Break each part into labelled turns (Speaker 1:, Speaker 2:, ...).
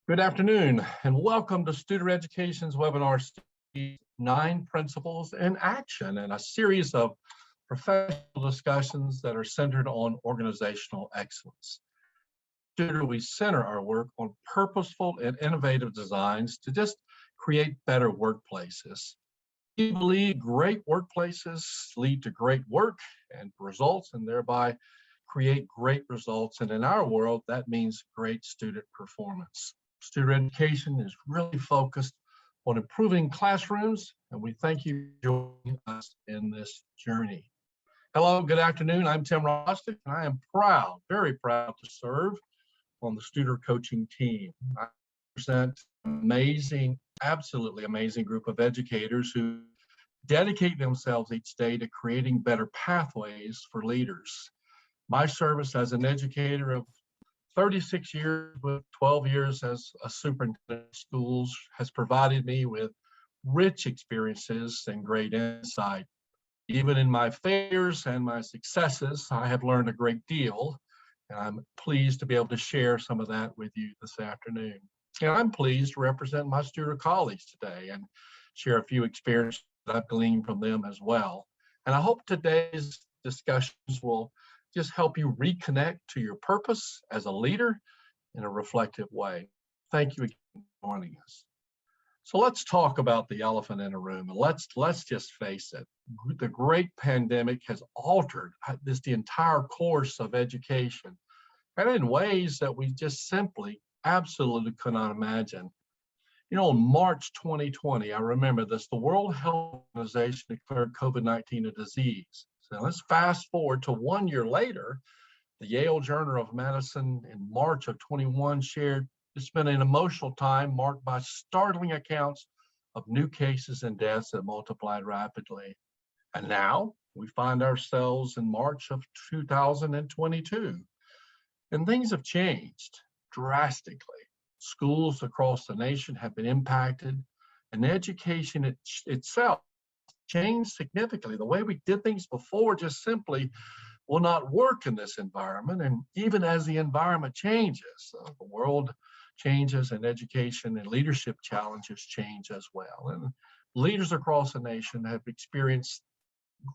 Speaker 1: Good afternoon, and welcome to Student Education's webinar series, 9 Principles in Action, and a series of professional discussions that are centered on organizational excellence. Here we center our work on purposeful and innovative designs to just create better workplaces. We believe great workplaces lead to great work and results, and thereby create great results. And in our world, that means great student performance. Student education is really focused on improving classrooms, and we thank you for joining us in this journey. Hello, good afternoon. I'm Tim Rostick, and I am proud, very proud to serve on the student coaching team. I represent an amazing, absolutely amazing group of educators who dedicate themselves each day to creating better pathways for leaders. My service as an educator of 36 years with 12 years as a superintendent of schools has provided me with rich experiences and great insight. Even in my failures and my successes, I have learned a great deal, and I'm pleased to be able to share some of that with you this afternoon. And I'm pleased to represent my student colleagues today and share a few experiences that I've gleaned from them as well. And I hope today's discussions will just help you reconnect to your purpose as a leader in a reflective way. Thank you again for joining us. So let's talk about the elephant in the room. And let's just face it. The great pandemic has altered the entire course of education, and in ways that we just simply, absolutely could not imagine. You know, in March 2020, I remember this, the World Health Organization declared COVID-19 a disease. So let's fast forward to 1 year later. The Yale Journal of Medicine in March of 21 shared it's been an emotional time marked by startling accounts of new cases and deaths that multiplied rapidly. And now we find ourselves in March of 2022, and things have changed drastically. Schools across the nation have been impacted, and education itself changed significantly. The way we did things before just simply will not work in this environment. And even as the environment changes, the world changes, and education and leadership challenges change as well. And leaders across the nation have experienced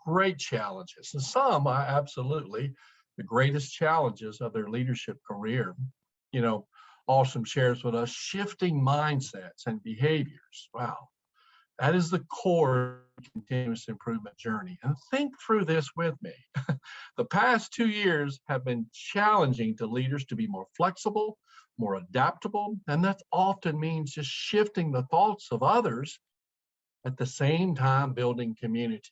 Speaker 1: great challenges, and some are absolutely the greatest challenges of their leadership career. You know, Awesome shares with us shifting mindsets and behaviors. Wow. That is the core continuous improvement journey. And think through this with me. The past 2 years have been challenging to leaders to be more flexible, more adaptable, and that often means just shifting the thoughts of others at the same time building community.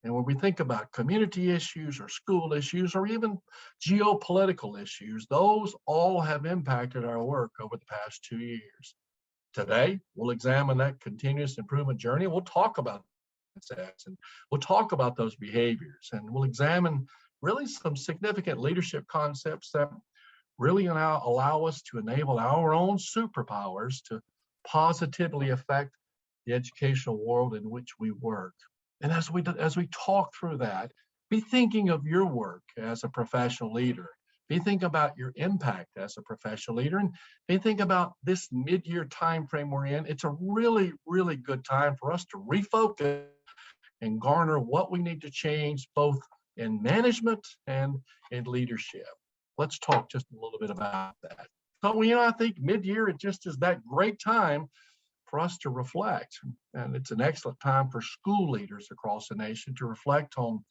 Speaker 1: And when we think about community issues or school issues or even geopolitical issues, those all have impacted our work over the past 2 years. Today, we'll examine that continuous improvement journey. We'll talk about mindsets, and we'll talk about those behaviors, and we'll examine really some significant leadership concepts that really allow us to enable our own superpowers to positively affect the educational world in which we work. And as we talk through that, be thinking of your work as a professional leader. Be thinking about your impact as a professional leader, and be thinking about this mid-year time frame we're in. It's a really, really good time for us to refocus and garner what we need to change both in management and in leadership. Let's talk just a little bit about that. So, I think mid-year, it just is that great time for us to reflect. And it's an excellent time for school leaders across the nation to reflect on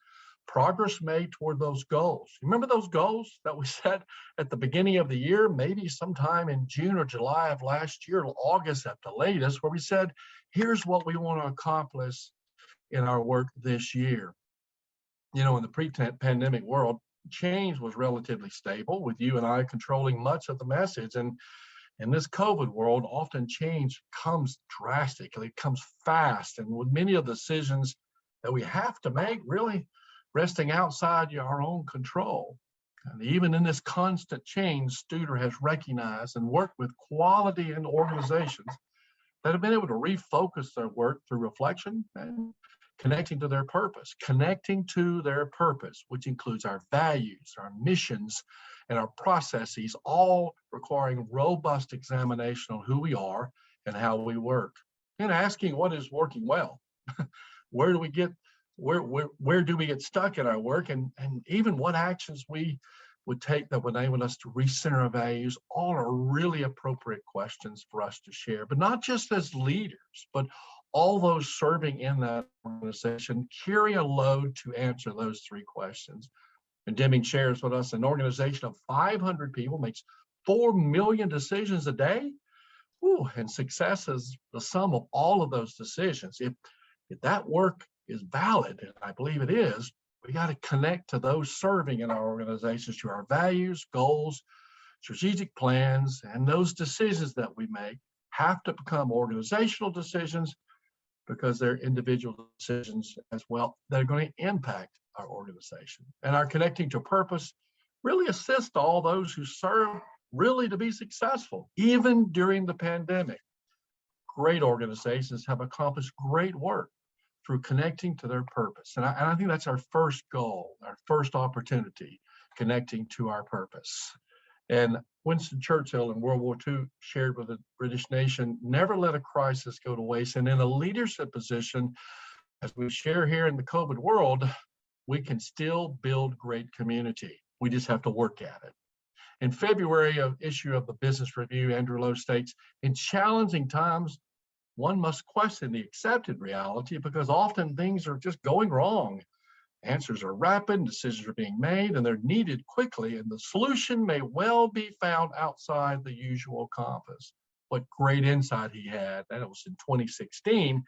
Speaker 1: progress made toward those goals. Remember those goals that we set at the beginning of the year, maybe sometime in June or July of last year, August at the latest, where we said, here's what we want to accomplish in our work this year. You know, in the pre-pandemic world, change was relatively stable, with you and I controlling much of the message. And in this COVID world, often change comes drastically, it comes fast, and with many of the decisions that we have to make really resting outside our own control. And even in this constant change, Studer has recognized and worked with quality and organizations that have been able to refocus their work through reflection and connecting to their purpose, which includes our values, our missions, and our processes, all requiring robust examination on who we are and how we work, and asking what is working well. Where do we get where do we get stuck in our work, and even what actions we would take that would enable us to recenter our values. All are really appropriate questions for us to share, but not just as leaders, but all those serving in that organization carry a load to answer those three questions. And Deming shares with us an organization of 500 people makes 4 million decisions a day. Ooh, and success is the sum of all of those decisions. If that work is valid, and I believe it is, we got to connect to those serving in our organizations, to our values, goals, strategic plans, and those decisions that we make have to become organizational decisions, because they're individual decisions as well that are going to impact our organization. And our connecting to purpose really assists all those who serve really to be successful, even during the pandemic. Great organizations have accomplished great work through connecting to their purpose. And I think that's our first goal, our first opportunity, connecting to our purpose. And Winston Churchill in World War II shared with the British nation, never let a crisis go to waste. And in a leadership position, as we share here in the COVID world, we can still build great community. We just have to work at it. In February issue of the Business Review, Andrew Lowe states, in challenging times, one must question the accepted reality, because often things are just going wrong. Answers are rapid, decisions are being made, and they're needed quickly, and the solution may well be found outside the usual compass. What great insight he had, and it was in 2016,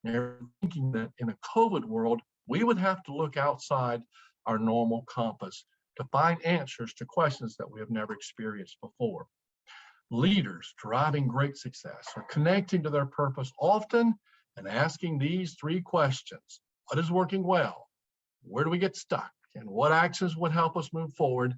Speaker 1: thinking that in a COVID world, we would have to look outside our normal compass to find answers to questions that we have never experienced before. Leaders driving great success are connecting to their purpose often and asking these three questions: what is working well? Where do we get stuck? And what actions would help us move forward?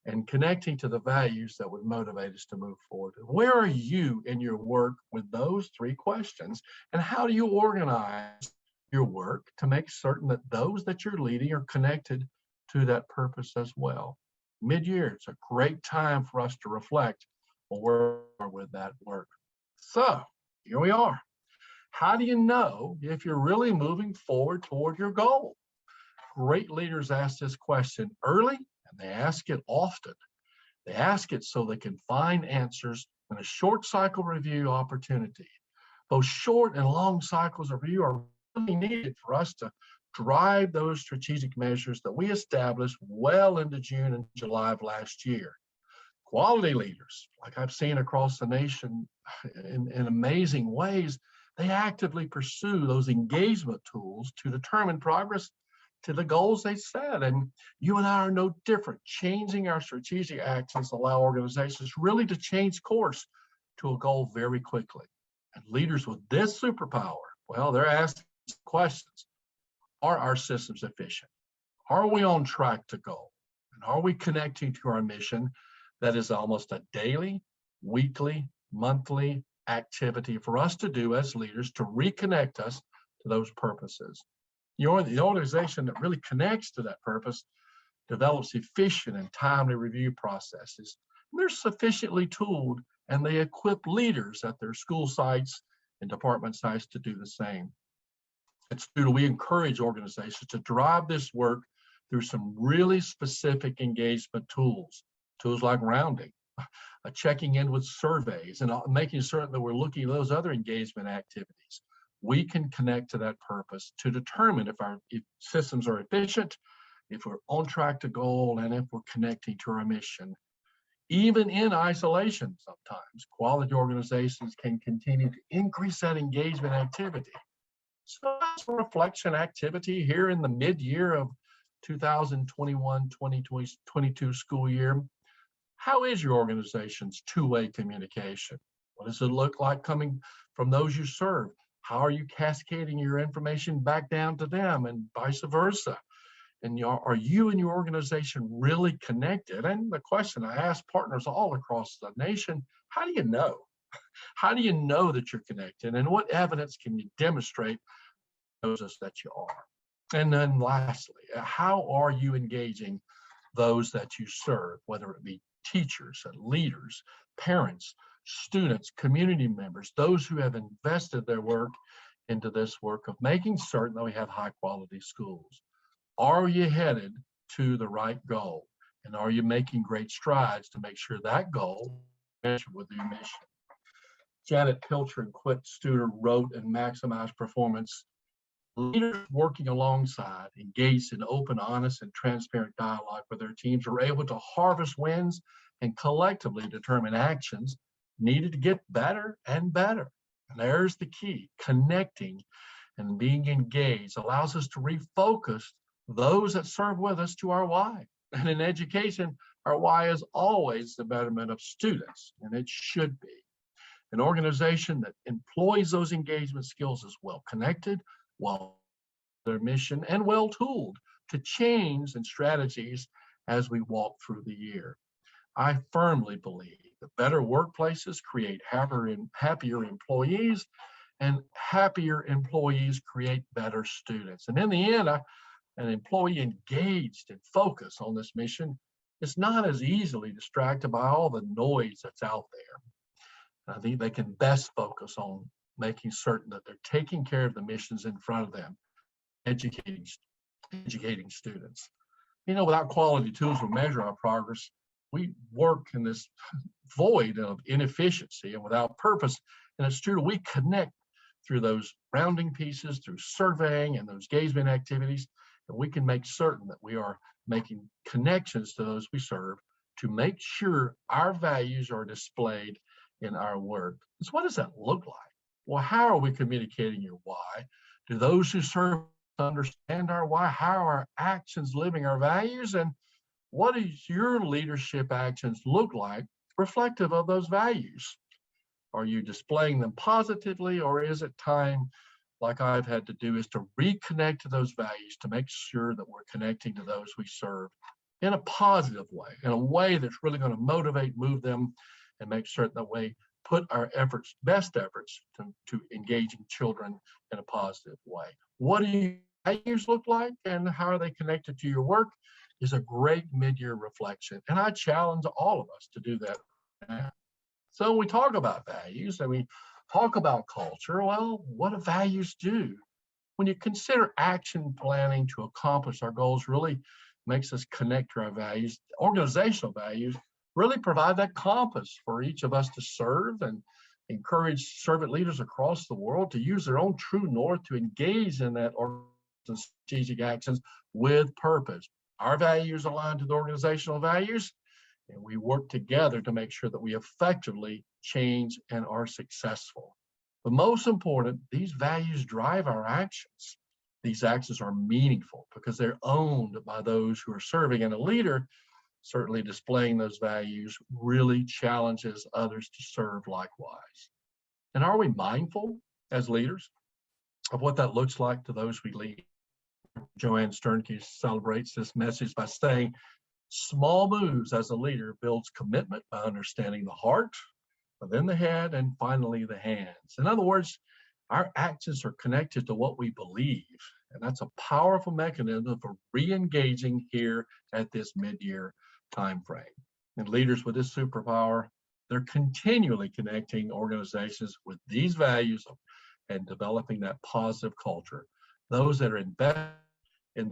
Speaker 1: And connecting to the values that would motivate us to move forward. Where are you in your work with those three questions? And how do you organize your work to make certain that those that you're leading are connected to that purpose as well? Mid-year, it's a great time for us to reflect on where we are with that work. So here we are. How do you know if you're really moving forward toward your goal? Great leaders ask this question early, and they ask it often. They ask it so they can find answers in a short cycle review opportunity. Both short and long cycles of review are really needed for us to drive those strategic measures that we established well into June and July of last year. Quality leaders, like I've seen across the nation in amazing ways, they actively pursue those engagement tools to determine progress to the goals they set. And you and I are no different. Changing our strategic actions allow organizations really to change course to a goal very quickly. And leaders with this superpower, well, they're asking questions. Are our systems efficient? Are we on track to goal? And are we connecting to our mission? That is almost a daily, weekly, monthly activity for us to do as leaders to reconnect us to those purposes. The organization that really connects to that purpose develops efficient and timely review processes. And they're sufficiently tooled, and they equip leaders at their school sites and department sites to do the same. At Studer, we encourage organizations to drive this work through some really specific engagement tools. Tools like rounding, checking in with surveys, and making certain that we're looking at those other engagement activities. We can connect to that purpose to determine if our systems are efficient, if we're on track to goal, and if we're connecting to our mission. Even in isolation, sometimes quality organizations can continue to increase that engagement activity. So that's a reflection activity here in the mid-year of 2021-2022 school year. How is your organization's two-way communication? What does it look like coming from those you serve? How are you cascading your information back down to them, and vice versa? And are you and your organization really connected? And the question I ask partners all across the nation, how do you know? How do you know that you're connected? And what evidence can you demonstrate that you are? And then lastly, how are you engaging those that you serve, whether it be teachers and leaders, parents, students, community members, those who have invested their work into this work of making certain that we have high quality schools. Are you headed to the right goal? And are you making great strides to make sure that goal is measured with your mission? Janet Pilcher and Quint Studer wrote in Maximize Performance, leaders working alongside, engaged in open, honest, and transparent dialogue with their teams are able to harvest wins and collectively determine actions needed to get better and better. And there's the key. Connecting and being engaged allows us to refocus those that serve with us to our why. And in education, our why is always the betterment of students, and it should be. An organization that employs those engagement skills is well connected, well their mission, and well tooled to change and strategies as we walk through the year. I firmly believe that better workplaces create happier employees, and happier employees create better students. And in the end, an employee engaged and focused on this mission is not as easily distracted by all the noise that's out there. I think they can best focus on making certain that they're taking care of the missions in front of them, educating students. You know, without quality tools to measure our progress, we work in this void of inefficiency and without purpose. And it's true, we connect through those rounding pieces, through surveying and those engagement activities, and we can make certain that we are making connections to those we serve to make sure our values are displayed in our work. So what does that look like? Well, how are we communicating your why? Do those who serve understand our why? How are our actions living our values? And what does your leadership actions look like reflective of those values? Are you displaying them positively, or is it time, like I've had to do, is to reconnect to those values to make sure that we're connecting to those we serve in a positive way, in a way that's really going to motivate, move them, and make certain that we put our efforts, best efforts, to engaging children in a positive way. What do your values look like, and how are they connected to your work is a great mid-year reflection. And I challenge all of us to do that now. So when we talk about values and we talk about culture, well, what do values do? When you consider action planning to accomplish our goals really makes us connect to our values. Organizational values really provide that compass for each of us to serve and encourage servant leaders across the world to use their own true north to engage in that strategic actions with purpose. Our values align to the organizational values, and we work together to make sure that we effectively change and are successful. But most important, these values drive our actions. These actions are meaningful because they're owned by those who are serving, and a leader certainly displaying those values really challenges others to serve likewise. And are we mindful as leaders of what that looks like to those we lead? Joanne Sternke celebrates this message by saying, small moves as a leader builds commitment by understanding the heart, then the head, and finally the hands. In other words, our actions are connected to what we believe, and that's a powerful mechanism for re-engaging here at this mid-year time frame. And leaders with this superpower, they're continually connecting organizations with these values and developing that positive culture. Those that are invested in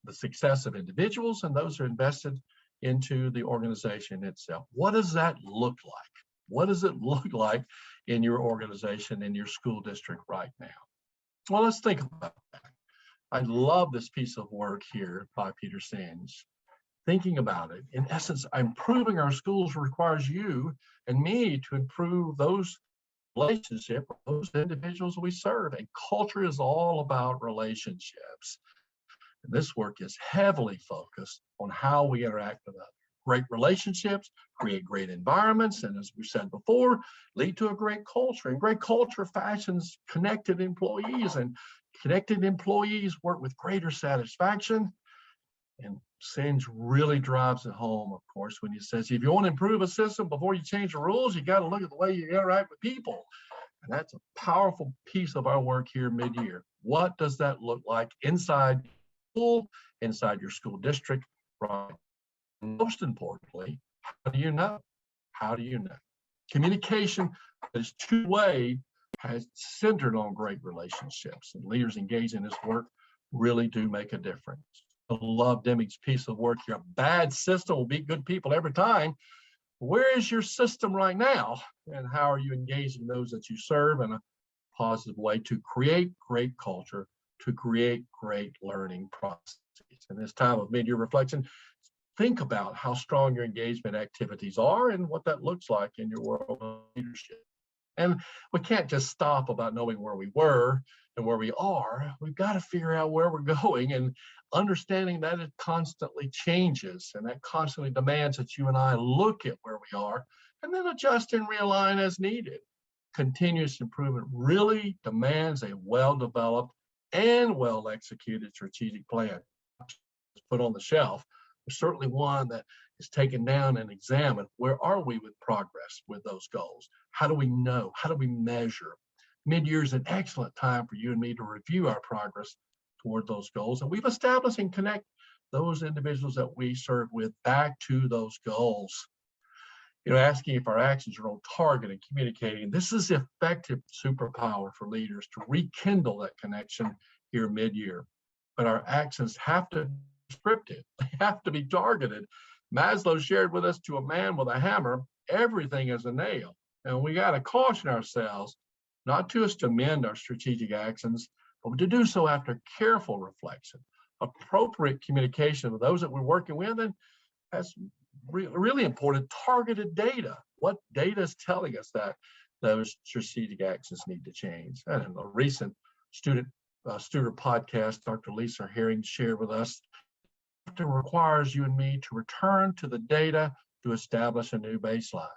Speaker 1: the success of individuals and those who are invested into the organization itself. What does that look like? What does it look like in your organization, in your school district right now? Well, let's think about that. I love this piece of work here by Peter Sands. Thinking about it, in essence, improving our schools requires you and me to improve those relationships, those individuals we serve. And culture is all about relationships. And this work is heavily focused on how we interact with others. Great relationships create great environments, and as we said before, lead to a great culture. And great culture fashions connected employees, and connected employees work with greater satisfaction. And Sands really drives it home, of course, when he says, if you want to improve a system before you change the rules, you got to look at the way you interact with people. And that's a powerful piece of our work here mid-year. What does that look like inside school, inside your school district, right? Most importantly, how do you know? How do you know? Communication is two-way, has centered on great relationships, and leaders engaged in this work really do make a difference. I love Deming's piece of work here. A bad system will beat good people every time. Where is your system right now? And how are you engaging those that you serve in a positive way to create great culture, to create great learning processes? In this time of mid-year reflection, think about how strong your engagement activities are and what that looks like in your world of leadership. And we can't just stop about knowing where we were and where we are. We've got to figure out where we're going, and understanding that it constantly changes and that constantly demands that you and I look at where we are and then adjust and realign as needed. Continuous improvement really demands a well-developed and well-executed strategic plan. Put on the shelf, but certainly one that is taken down and examined. Where are we with progress with those goals? How do we know? How do we measure? Mid-year is an excellent time for you and me to review our progress toward those goals. And we've established and connect those individuals that we serve with back to those goals. Asking if our actions are on target and communicating. This is effective superpower for leaders to rekindle that connection here mid-year. But our actions have to be scripted. They have to be targeted. Maslow shared with us, to a man with a hammer, everything is a nail. And we got to caution ourselves not just to amend our strategic actions, but to do so after careful reflection, appropriate communication with those that we're working with, and that's really important, targeted data. What data is telling us that those strategic actions need to change? And in a recent student podcast, Dr. Lisa Herring shared with us, it requires you and me to return to the data to establish a new baseline.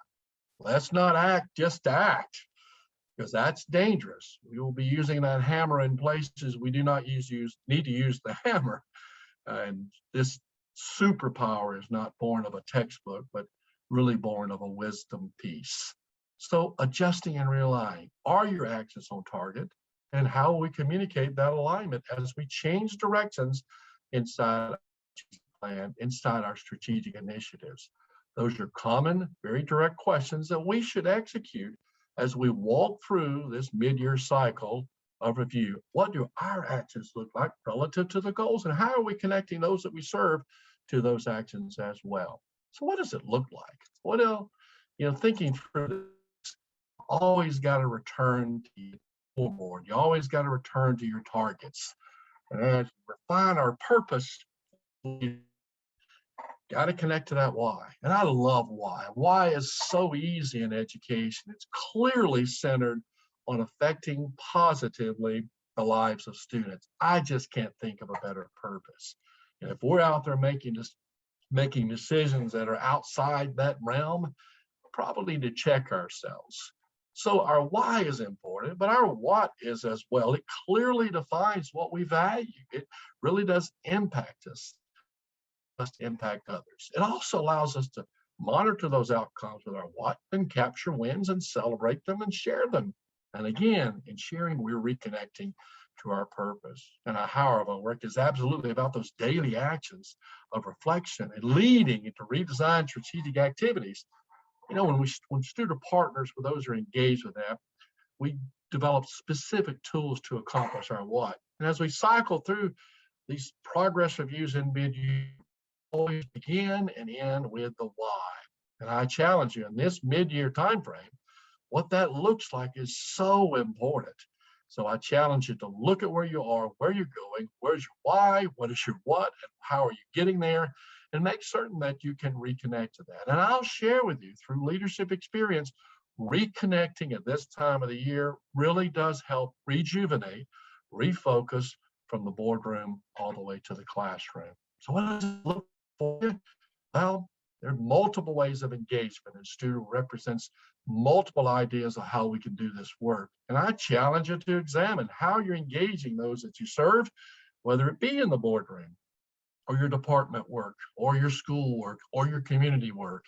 Speaker 1: Let's not act just to act, because that's dangerous. We will be using that hammer in places we do not need to use the hammer. And this superpower is not born of a textbook, but really born of a wisdom piece. So adjusting and realigning. Are your actions on target? And how will we communicate that alignment as we change directions inside our plan, inside our strategic initiatives? Those are common, very direct questions that we should execute as we walk through this mid-year cycle of review. What do our actions look like relative to the goals, and how are we connecting those that we serve to those actions as well? So what does it look like? Well, thinking through this, always got to return to your board. You always got to return to your targets. And as we refine our purpose, you got to connect to that why. And I love why. Why is so easy in education. It's clearly centered on affecting positively the lives of students. I just can't think of a better purpose. And if we're out there making decisions that are outside that realm, probably need to check ourselves. So our why is important, but our what is as well. It clearly defines what we value. It really does impact us, must impact others. It also allows us to monitor those outcomes with our what and capture wins and celebrate them and share them. And again, in sharing, we're reconnecting to our purpose. And how of our work is absolutely about those daily actions of reflection and leading into redesigned strategic activities. When student partners with those who are engaged with that, we develop specific tools to accomplish our what. And as we cycle through these progress reviews in mid-year, always begin and end with the why. And I challenge you in this mid-year time frame, what that looks like is so important. So I challenge you to look at where you are, where you're going, where's your why, what is your what, and how are you getting there, and make certain that you can reconnect to that. And I'll share with you through leadership experience, reconnecting at this time of the year really does help rejuvenate, refocus from the boardroom all the way to the classroom. So what does it look for you? Well, there are multiple ways of engagement, and student represents multiple ideas of how we can do this work. And I challenge you to examine how you're engaging those that you serve, whether it be in the boardroom or your department work or your school work or your community work.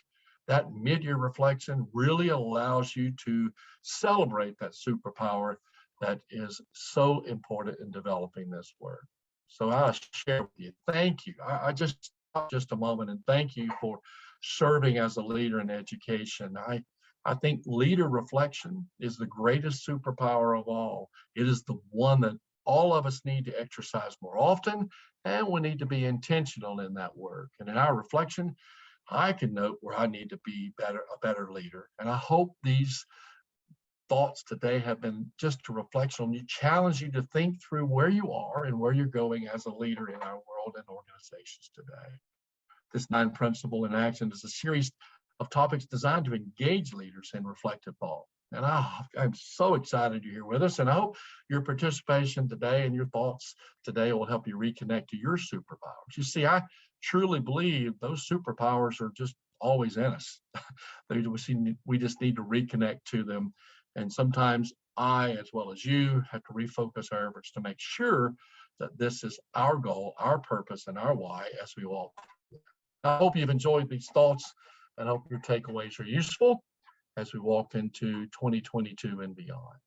Speaker 1: That mid-year reflection really allows you to celebrate that superpower that is so important in developing this work. So I'll share with you. Thank you. I just just a moment and thank you for serving as a leader in education. I think leader reflection is the greatest superpower of all. It is the one that all of us need to exercise more often, and we need to be intentional in that work. And in our reflection, I can note where I need to be a better leader. And I hope these thoughts today have been just a reflection on you, challenge you to think through where you are and where you're going as a leader in our world and organizations today. This 9 Principle in Action is a series of topics designed to engage leaders in reflective thought. And I'm so excited you're here with us, and I hope your participation today and your thoughts today will help you reconnect to your superpowers. You see, I truly believe those superpowers are just always in us. We just need to reconnect to them. And sometimes I, as well as you, have to refocus our efforts to make sure that this is our goal, our purpose, and our why as we walk. I hope you've enjoyed these thoughts and I hope your takeaways are useful as we walk into 2022 and beyond.